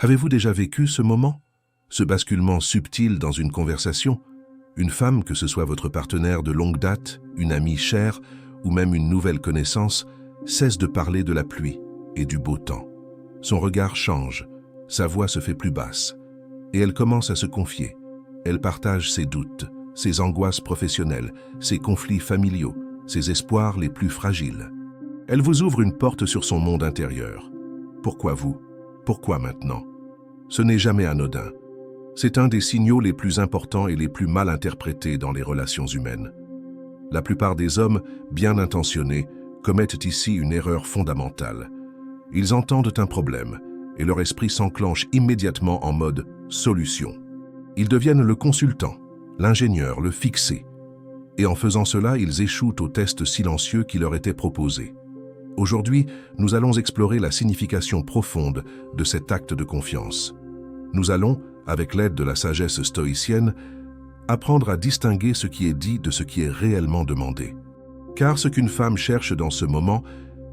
Avez-vous déjà vécu ce moment? Ce basculement subtil dans une conversation? Une femme, que ce soit votre partenaire de longue date, une amie chère ou même une nouvelle connaissance, cesse de parler de la pluie et du beau temps. Son regard change, sa voix se fait plus basse et elle commence à se confier. Elle partage ses doutes, ses angoisses professionnelles, ses conflits familiaux, ses espoirs les plus fragiles. Elle vous ouvre une porte sur son monde intérieur. Pourquoi vous? Pourquoi maintenant? Ce n'est jamais anodin. C'est un des signaux les plus importants et les plus mal interprétés dans les relations humaines. La plupart des hommes, bien intentionnés, commettent ici une erreur fondamentale. Ils entendent un problème et leur esprit s'enclenche immédiatement en mode « solution ». Ils deviennent le consultant, l'ingénieur, le fixé. Et en faisant cela, ils échouent au test silencieux qui leur était proposé. Aujourd'hui, nous allons explorer la signification profonde de cet acte de confiance. Nous allons, avec l'aide de la sagesse stoïcienne, apprendre à distinguer ce qui est dit de ce qui est réellement demandé. Car ce qu'une femme cherche dans ce moment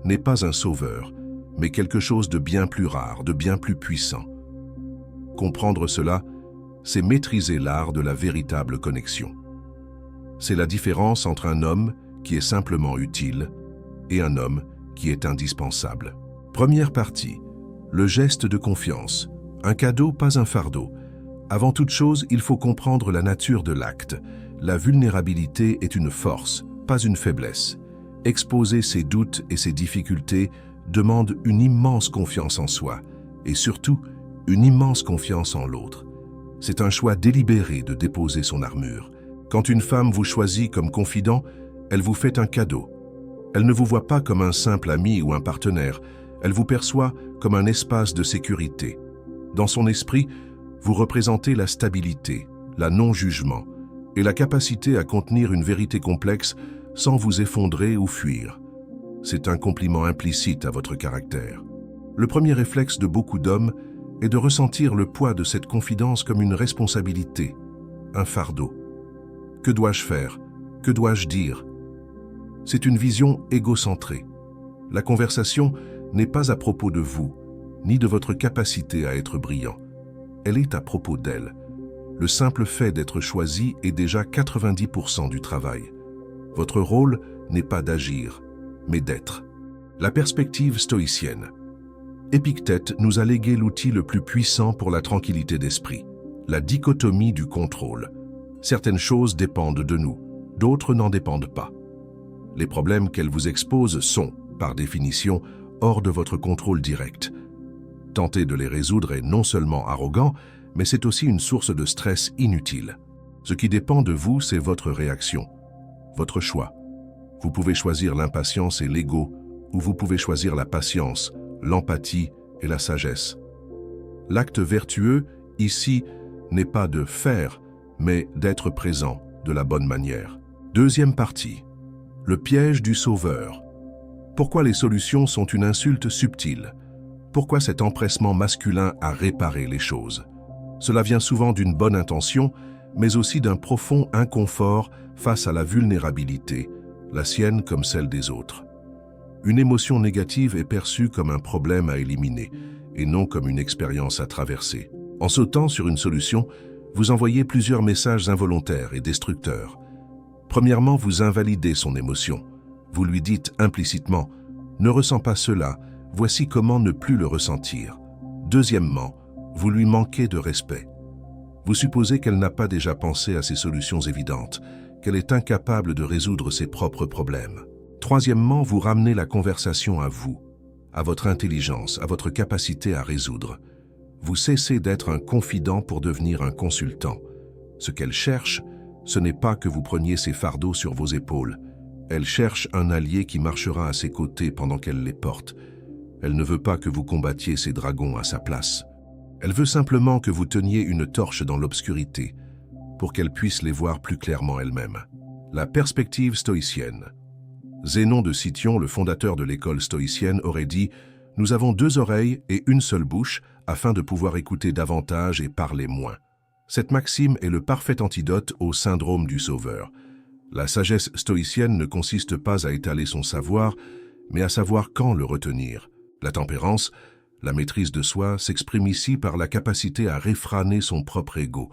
n'est pas un sauveur, mais quelque chose de bien plus rare, de bien plus puissant. Comprendre cela, c'est maîtriser l'art de la véritable connexion. C'est la différence entre un homme qui est simplement utile et un homme qui est indispensable. Première partie, le geste de confiance. Un cadeau, pas un fardeau. Avant toute chose, il faut comprendre la nature de l'acte. La vulnérabilité est une force, pas une faiblesse. Exposer ses doutes et ses difficultés demande une immense confiance en soi et surtout une immense confiance en l'autre. C'est un choix délibéré de déposer son armure. Quand une femme vous choisit comme confident, elle vous fait un cadeau. Elle ne vous voit pas comme un simple ami ou un partenaire, elle vous perçoit comme un espace de sécurité. Dans son esprit, vous représentez la stabilité, la non-jugement et la capacité à contenir une vérité complexe sans vous effondrer ou fuir. C'est un compliment implicite à votre caractère. Le premier réflexe de beaucoup d'hommes est de ressentir le poids de cette confidence comme une responsabilité, un fardeau. Que dois-je faire? Que dois-je dire? C'est une vision égocentrée. La conversation n'est pas à propos de vous, ni de votre capacité à être brillant. Elle est à propos d'elle. Le simple fait d'être choisi est déjà 90% du travail. Votre rôle n'est pas d'agir, mais d'être. La perspective stoïcienne. Épictète nous a légué l'outil le plus puissant pour la tranquillité d'esprit, la dichotomie du contrôle. Certaines choses dépendent de nous, d'autres n'en dépendent pas. Les problèmes qu'elle vous expose sont, par définition, hors de votre contrôle direct. Tenter de les résoudre est non seulement arrogant, mais c'est aussi une source de stress inutile. Ce qui dépend de vous, c'est votre réaction, votre choix. Vous pouvez choisir l'impatience et l'ego, ou vous pouvez choisir la patience, l'empathie et la sagesse. L'acte vertueux, ici, n'est pas de faire, mais d'être présent de la bonne manière. Deuxième partie. Le piège du sauveur. Pourquoi les solutions sont une insulte subtile? Pourquoi cet empressement masculin à réparer les choses? Cela vient souvent d'une bonne intention, mais aussi d'un profond inconfort face à la vulnérabilité, la sienne comme celle des autres. Une émotion négative est perçue comme un problème à éliminer et non comme une expérience à traverser. En sautant sur une solution, vous envoyez plusieurs messages involontaires et destructeurs. Premièrement, vous invalidez son émotion. Vous lui dites implicitement « Ne ressens pas cela, voici comment ne plus le ressentir ». Deuxièmement, vous lui manquez de respect. Vous supposez qu'elle n'a pas déjà pensé à ces solutions évidentes, qu'elle est incapable de résoudre ses propres problèmes. Troisièmement, vous ramenez la conversation à vous, à votre intelligence, à votre capacité à résoudre. Vous cessez d'être un confident pour devenir un consultant. Ce qu'elle cherche, ce n'est pas que vous preniez ses fardeaux sur vos épaules. Elle cherche un allié qui marchera à ses côtés pendant qu'elle les porte. Elle ne veut pas que vous combattiez ses dragons à sa place. Elle veut simplement que vous teniez une torche dans l'obscurité, pour qu'elle puisse les voir plus clairement elle-même. La perspective stoïcienne. Zénon de Cityon, le fondateur de l'école stoïcienne, aurait dit « Nous avons deux oreilles et une seule bouche afin de pouvoir écouter davantage et parler moins ». Cette maxime est le parfait antidote au syndrome du sauveur. La sagesse stoïcienne ne consiste pas à étaler son savoir, mais à savoir quand le retenir. La tempérance La maîtrise de soi s'exprime ici par la capacité à réfréner son propre ego,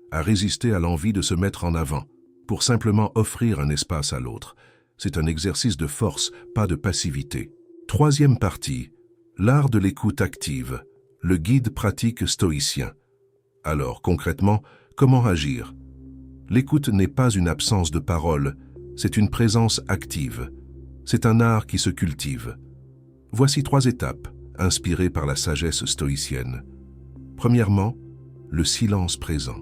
à résister à l'envie de se mettre en avant, pour simplement offrir un espace à l'autre. C'est un exercice de force, pas de passivité. Troisième partie, l'art de l'écoute active, le guide pratique stoïcien. Alors, concrètement, comment agir? L'écoute n'est pas une absence de parole, c'est une présence active. C'est un art qui se cultive. Voici 3 étapes, inspirées par la sagesse stoïcienne. Premièrement, le silence présent.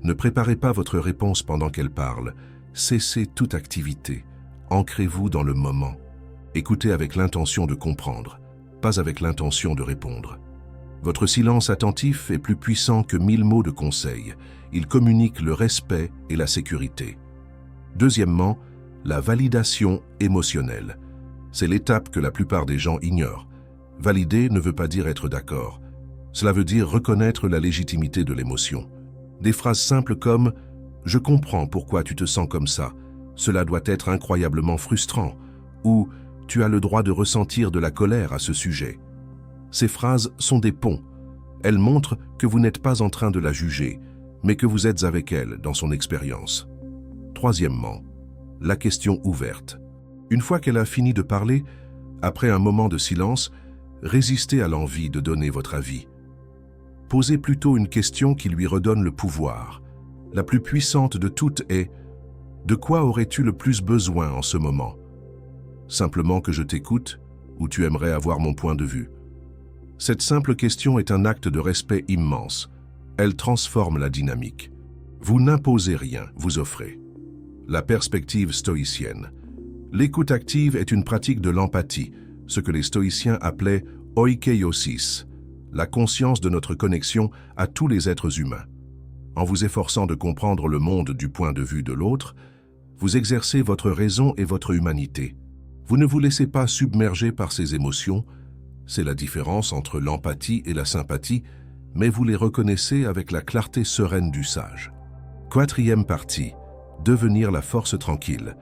Ne préparez pas votre réponse pendant qu'elle parle. Cessez toute activité. Ancrez-vous dans le moment. Écoutez avec l'intention de comprendre, pas avec l'intention de répondre. Votre silence attentif est plus puissant que 1000 mots de conseil. Il communique le respect et la sécurité. Deuxièmement, la validation émotionnelle. C'est l'étape que la plupart des gens ignorent. Valider ne veut pas dire être d'accord. Cela veut dire reconnaître la légitimité de l'émotion. Des phrases simples comme « Je comprends pourquoi tu te sens comme ça. Cela doit être incroyablement frustrant. » ou « Tu as le droit de ressentir de la colère à ce sujet. » Ces phrases sont des ponts. Elles montrent que vous n'êtes pas en train de la juger, mais que vous êtes avec elle dans son expérience. Troisièmement, la question ouverte. Une fois qu'elle a fini de parler, après un moment de silence, résistez à l'envie de donner votre avis. Posez plutôt une question qui lui redonne le pouvoir. La plus puissante de toutes est « De quoi aurais-tu le plus besoin en ce moment ? Simplement que je t'écoute ou tu aimerais avoir mon point de vue ?» Cette simple question est un acte de respect immense. Elle transforme la dynamique. Vous n'imposez rien, vous offrez. La perspective stoïcienne. L'écoute active est une pratique de l'empathie, ce que les stoïciens appelaient « oikeiosis », la conscience de notre connexion à tous les êtres humains. En vous efforçant de comprendre le monde du point de vue de l'autre, vous exercez votre raison et votre humanité. Vous ne vous laissez pas submerger par ses émotions, c'est la différence entre l'empathie et la sympathie, mais vous les reconnaissez avec la clarté sereine du sage. Quatrième partie, devenir la force tranquille.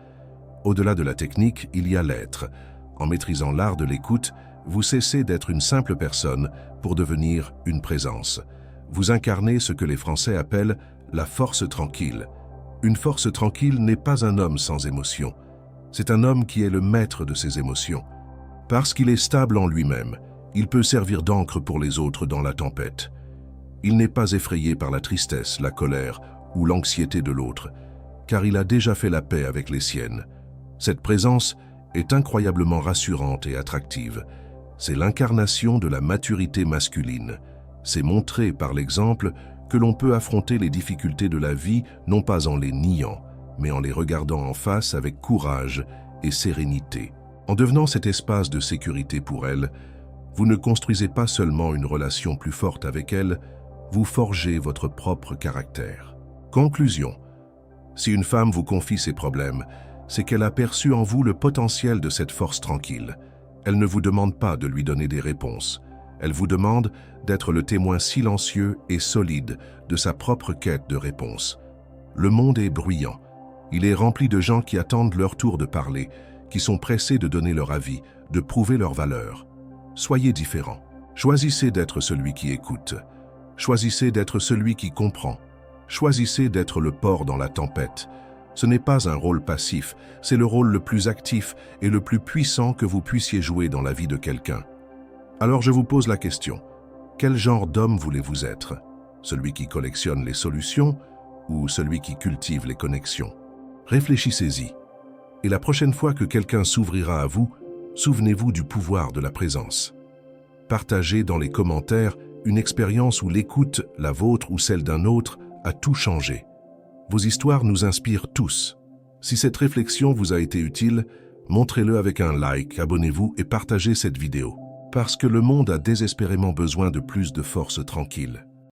Au-delà de la technique, il y a l'être. En maîtrisant l'art de l'écoute, vous cessez d'être une simple personne pour devenir une présence. Vous incarnez ce que les Français appellent la force tranquille. Une force tranquille n'est pas un homme sans émotion. C'est un homme qui est le maître de ses émotions. Parce qu'il est stable en lui-même, il peut servir d'encre pour les autres dans la tempête. Il n'est pas effrayé par la tristesse, la colère ou l'anxiété de l'autre, car il a déjà fait la paix avec les siennes. Cette présence est incroyablement rassurante et attractive. C'est l'incarnation de la maturité masculine. C'est montrer par l'exemple que l'on peut affronter les difficultés de la vie non pas en les niant, mais en les regardant en face avec courage et sérénité. En devenant cet espace de sécurité pour elle, vous ne construisez pas seulement une relation plus forte avec elle, vous forgez votre propre caractère. Conclusion. Si une femme vous confie ses problèmes, c'est qu'elle a perçu en vous le potentiel de cette force tranquille. Elle ne vous demande pas de lui donner des réponses. Elle vous demande d'être le témoin silencieux et solide de sa propre quête de réponses. Le monde est bruyant. Il est rempli de gens qui attendent leur tour de parler, qui sont pressés de donner leur avis, de prouver leur valeur. Soyez différents. Choisissez d'être celui qui écoute. Choisissez d'être celui qui comprend. Choisissez d'être le port dans la tempête. Ce n'est pas un rôle passif, c'est le rôle le plus actif et le plus puissant que vous puissiez jouer dans la vie de quelqu'un. Alors je vous pose la question, quel genre d'homme voulez-vous être? Celui qui collectionne les solutions ou celui qui cultive les connexions? Réfléchissez-y. Et la prochaine fois que quelqu'un s'ouvrira à vous, souvenez-vous du pouvoir de la présence. Partagez dans les commentaires une expérience où l'écoute, la vôtre ou celle d'un autre, a tout changé. Vos histoires nous inspirent tous. Si cette réflexion vous a été utile, montrez-le avec un like, abonnez-vous et partagez cette vidéo. Parce que le monde a désespérément besoin de plus de force tranquille.